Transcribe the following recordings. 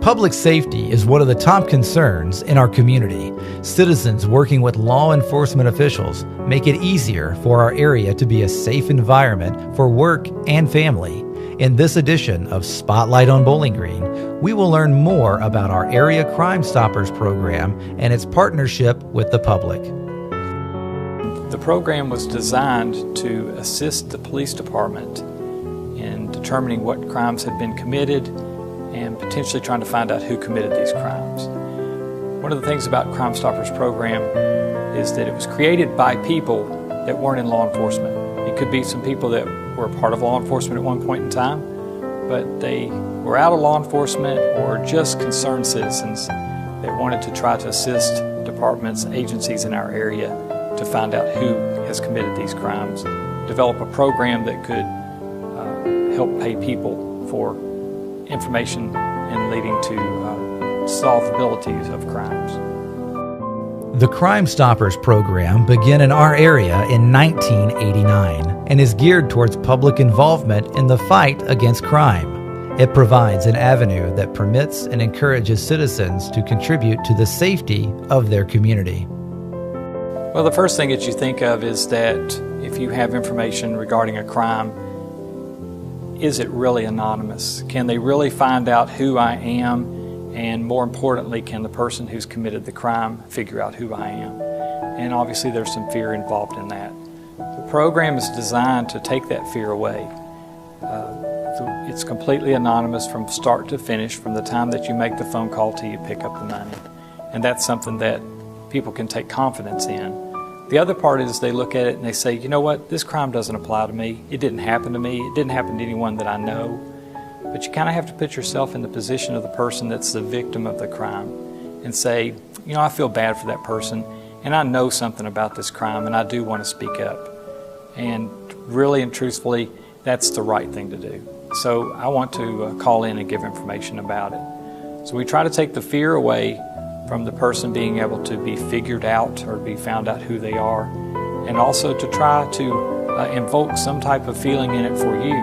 Public safety is one of the top concerns in our community. Citizens working with law enforcement officials make it easier for our area to be a safe environment for work and family. In this edition of Spotlight on Bowling Green, we will learn more about our Area Crime Stoppers program and its partnership with the public. The program was designed to assist the police department in determining what crimes had been committed and potentially trying to find out who committed these crimes. One of the things about Crime Stoppers program is that it was created by people that weren't in law enforcement. It could be some people that were part of law enforcement at one point in time, but they were out of law enforcement or just concerned citizens that wanted to try to assist departments, agencies in our area to find out who has committed these crimes, develop a program that could help pay people for information and leading to solvability of crimes. The Crime Stoppers program began in our area in 1989 and is geared towards public involvement in the fight against crime. It provides an avenue that permits and encourages citizens to contribute to the safety of their community. Well, the first thing that you think of is that if you have information regarding a crime, is it really anonymous? Can they really find out who I am? And more importantly, can the person who's committed the crime figure out who I am? And obviously there's some fear involved in that. The program is designed to take that fear away. It's completely anonymous from start to finish, from the time that you make the phone call till you pick up the money. And that's something that people can take confidence in. The other part is they look at it and they say, you know what, this crime doesn't apply to me. It didn't happen to me. It didn't happen to anyone that I know. But you kind of have to put yourself in the position of the person that's the victim of the crime and say, you know, I feel bad for that person and I know something about this crime and I do want to speak up. And really and truthfully, that's the right thing to do. So I want to call in and give information about it. So we try to take the fear away from the person being able to be figured out or be found out who they are, and also to try to invoke some type of feeling in it for you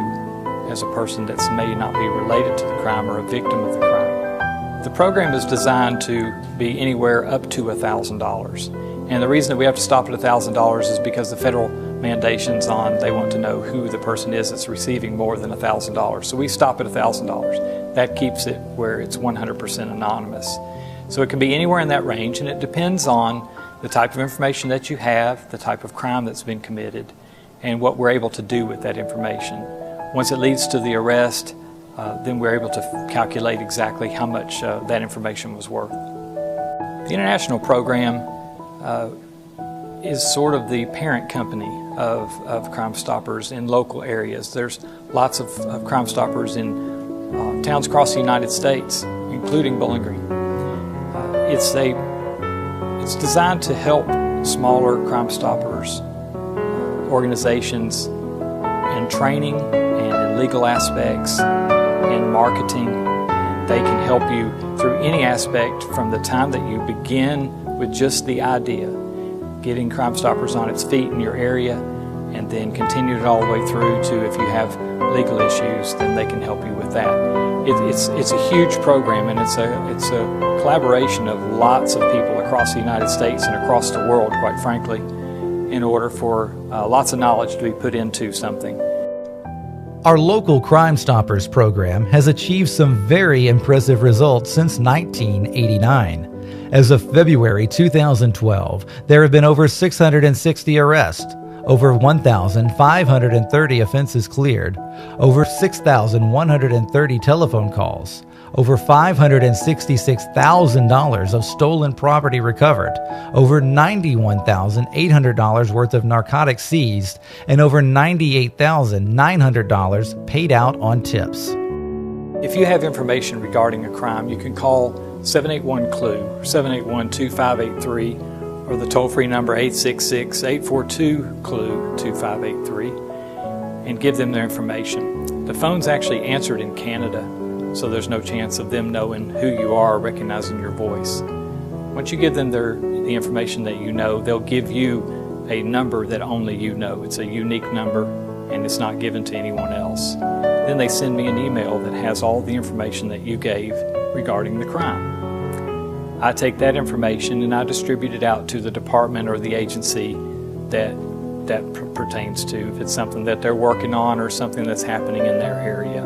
as a person that may not be related to the crime or a victim of the crime. The program is designed to be anywhere up to $1,000. And the reason that we have to stop at $1,000 is because the federal mandation's on, they want to know who the person is that's receiving more than $1,000. So we stop at $1,000. That keeps it where it's 100% anonymous. So it can be anywhere in that range, and it depends on the type of information that you have, the type of crime that's been committed, and what we're able to do with that information. Once it leads to the arrest, then we're able to calculate exactly how much that information was worth. The international program is sort of the parent company of Crime Stoppers in local areas. There's lots of Crime Stoppers in towns across the United States, including Bowling Green. It's designed to help smaller Crime Stoppers organizations in training and in legal aspects, in marketing. They can help you through any aspect from the time that you begin with just the idea, getting Crime Stoppers on its feet in your area, and then continue it all the way through to if you have legal issues, then they can help you with that. It's a huge program, and it's a collaboration of lots of people across the United States and across the world, quite frankly, in order for lots of knowledge to be put into something. Our local Crime Stoppers program has achieved some very impressive results since 1989. As of February 2012, there have been over 660 arrests, over 1,530 offenses cleared, over 6,130 telephone calls, over $566,000 of stolen property recovered, over $91,800 worth of narcotics seized, and over $98,900 paid out on tips. If you have information regarding a crime, you can call 781-CLUE, or 781-2583, or the toll-free number 866-842-CLUE-2583, and give them their information. The phone's actually answered in Canada, so there's no chance of them knowing who you are or recognizing your voice. Once you give them the information that you know, they'll give you a number that only you know. It's a unique number, and it's not given to anyone else. Then they send me an email that has all the information that you gave regarding the crime. I take that information and I distribute it out to the department or the agency that pertains to, if it's something that they're working on or something that's happening in their area.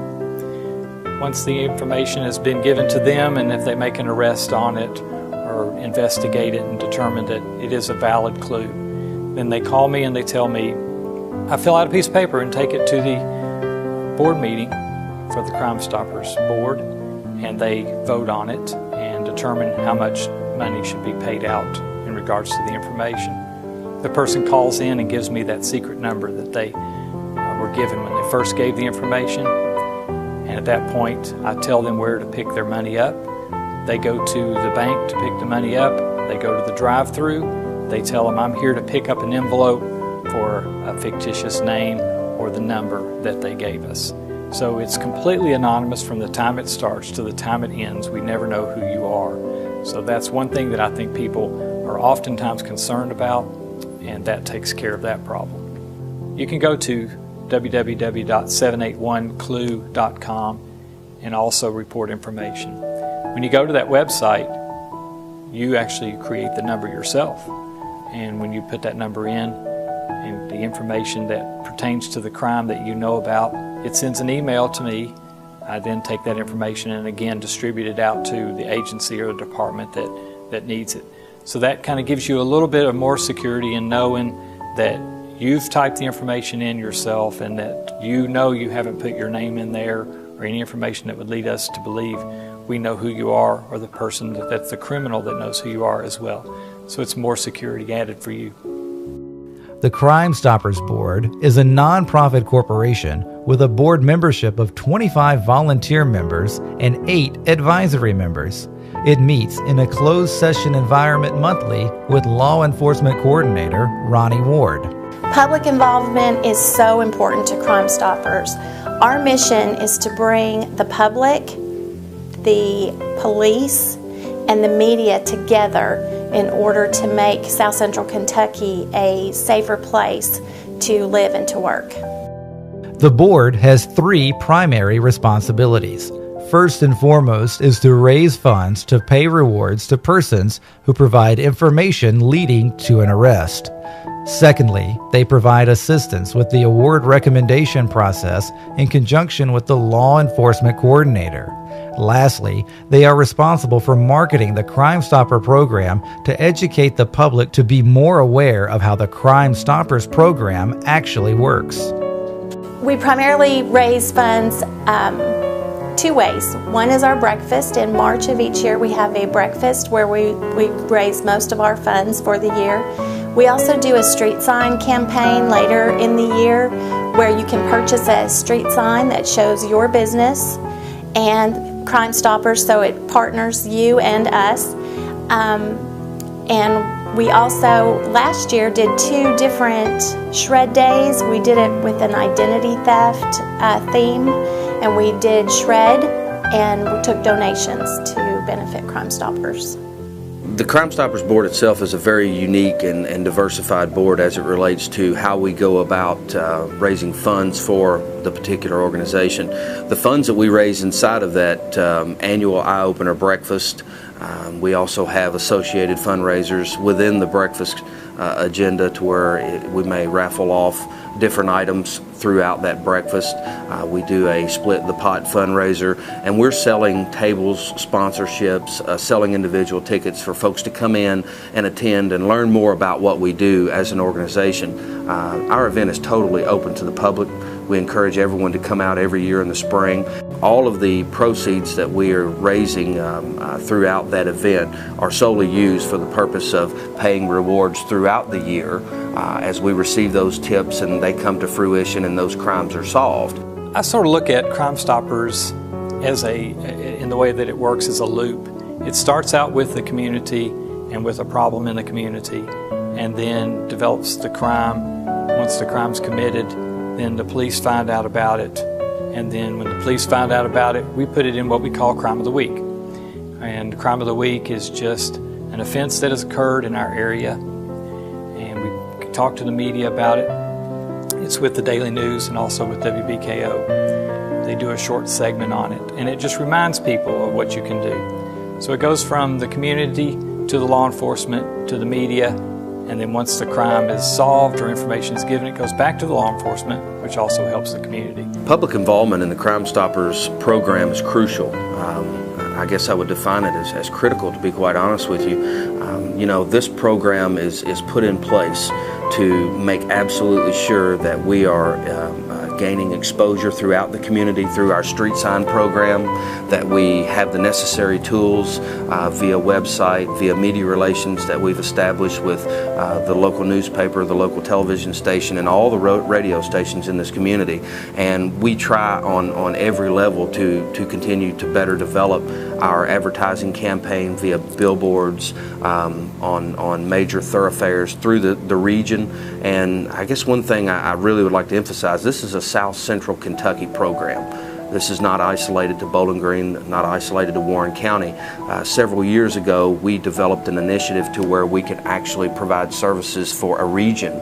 Once the information has been given to them, and if they make an arrest on it or investigate it and determine that it is a valid clue, then they call me and they tell me, I fill out a piece of paper and take it to the board meeting for the Crime Stoppers board, and they vote on it and determine how much money should be paid out in regards to the information. The person calls in and gives me that secret number that they were given when they first gave the information. And at that point, I tell them where to pick their money up. They go to the bank to pick the money up. They go to the drive-thru. They tell them, I'm here to pick up an envelope for a fictitious name or the number that they gave us. So it's completely anonymous from the time it starts to the time it ends. We never know who you are. So that's one thing that I think people are oftentimes concerned about, and that takes care of that problem. You can go to www.781clue.com and also report information. When you go to that website, you actually create the number yourself. And when you put that number in and the information that pertains to the crime that you know about, it sends an email to me. I then take that information and again distribute it out to the agency or the department that needs it. So that kind of gives you a little bit of more security in knowing that you've typed the information in yourself and that you know you haven't put your name in there or any information that would lead us to believe we know who you are, or the person that's the criminal that knows who you are as well. So it's more security added for you. The Crime Stoppers Board is a nonprofit corporation with a board membership of 25 volunteer members and 8 advisory members. It meets in a closed session environment monthly with Law Enforcement Coordinator Ronnie Ward. Public involvement is so important to Crime Stoppers. Our mission is to bring the public, the police, and the media together in order to make South Central Kentucky a safer place to live and to work. The board has 3 primary responsibilities. First and foremost is to raise funds to pay rewards to persons who provide information leading to an arrest. Secondly, they provide assistance with the award recommendation process in conjunction with the Law Enforcement Coordinator. Lastly, they are responsible for marketing the Crime Stopper program to educate the public to be more aware of how the Crime Stoppers program actually works. We primarily raise funds 2 ways. One is our breakfast. In March of each year, we have a breakfast where we raise most of our funds for the year. We also do a street sign campaign later in the year where you can purchase a street sign that shows your business and Crime Stoppers, so it partners you and us. And we also, last year, did 2 different shred days. We did it with an identity theft theme, and we did shred, and we took donations to benefit Crime Stoppers. The Crime Stoppers Board itself is a very unique and diversified board as it relates to how we go about raising funds for the particular organization. The funds that we raise inside of that annual eye-opener breakfast, we also have associated fundraisers within the breakfast agenda to where we may raffle off different items throughout that breakfast. We do a split the pot fundraiser, and we're selling tables, sponsorships, selling individual tickets for folks to come in and attend and learn more about what we do as an organization. Our event is totally open to the public. We encourage everyone to come out every year in the spring. All of the proceeds that we are raising throughout that event are solely used for the purpose of paying rewards throughout the year as we receive those tips and they come to fruition and those crimes are solved. I sort of look at Crime Stoppers as in the way that it works as a loop. It starts out with the community and with a problem in the community, and then develops the crime. Once the crime's committed, then the police find out about it, and then when the police find out about it, we put it in what we call Crime of the Week. And Crime of the Week is just an offense that has occurred in our area, and we talk to the media about it. It's with the Daily News and also with WBKO. they do a short segment on it, and it just reminds people of what you can do. So it goes from the community to the law enforcement to the media, and then once the crime is solved or information is given, it goes back to the law enforcement, which also helps the community. Public involvement in the Crime Stoppers program is crucial. I guess I would define it as critical, to be quite honest with you. This program is put in place to make absolutely sure that we are gaining exposure throughout the community through our street sign program, that we have the necessary tools via website, via media relations that we've established with the local newspaper, the local television station, and all the radio stations in this community. And we try on every level to continue to better develop our advertising campaign via billboards on major thoroughfares through the region. And I guess one thing I really would like to emphasize, this is a South Central Kentucky program. This is not isolated to Bowling Green, not isolated to Warren County. Several years ago, we developed an initiative to where we could actually provide services for a region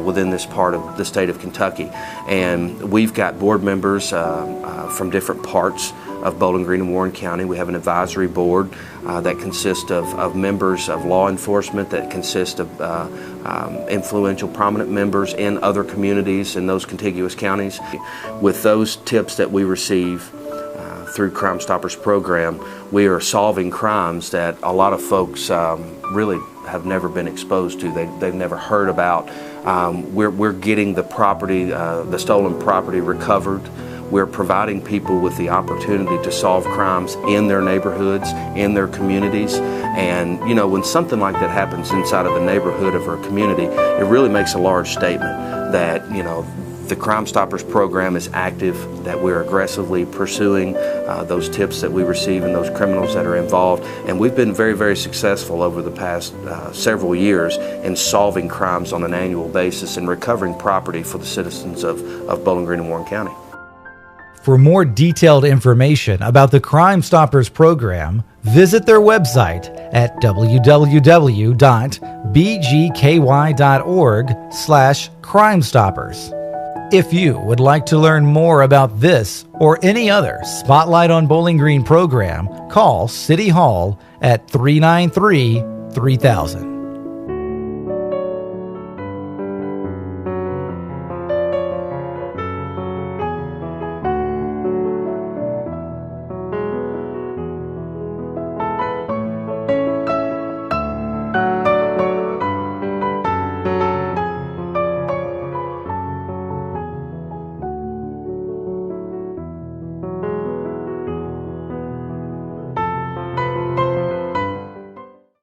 within this part of the state of Kentucky. And we've got board members from different parts of Bowling Green and Warren County. We have an advisory board that consists of members of law enforcement, that consists of influential, prominent members in other communities in those contiguous counties. With those tips that we receive through Crime Stoppers program, we are solving crimes that a lot of folks really have never been exposed to. They've never heard about. We're getting the property, the stolen property recovered. We're providing people with the opportunity to solve crimes in their neighborhoods, in their communities. And when something like that happens inside of a neighborhood of our community, it really makes a large statement that the Crime Stoppers program is active, that we're aggressively pursuing those tips that we receive and those criminals that are involved. And we've been very, very successful over the past several years in solving crimes on an annual basis and recovering property for the citizens of Bowling Green and Warren County. For more detailed information about the Crime Stoppers program, visit their website at www.bgky.org/crimestoppers. If you would like to learn more about this or any other Spotlight on Bowling Green program, call City Hall at 393-3000.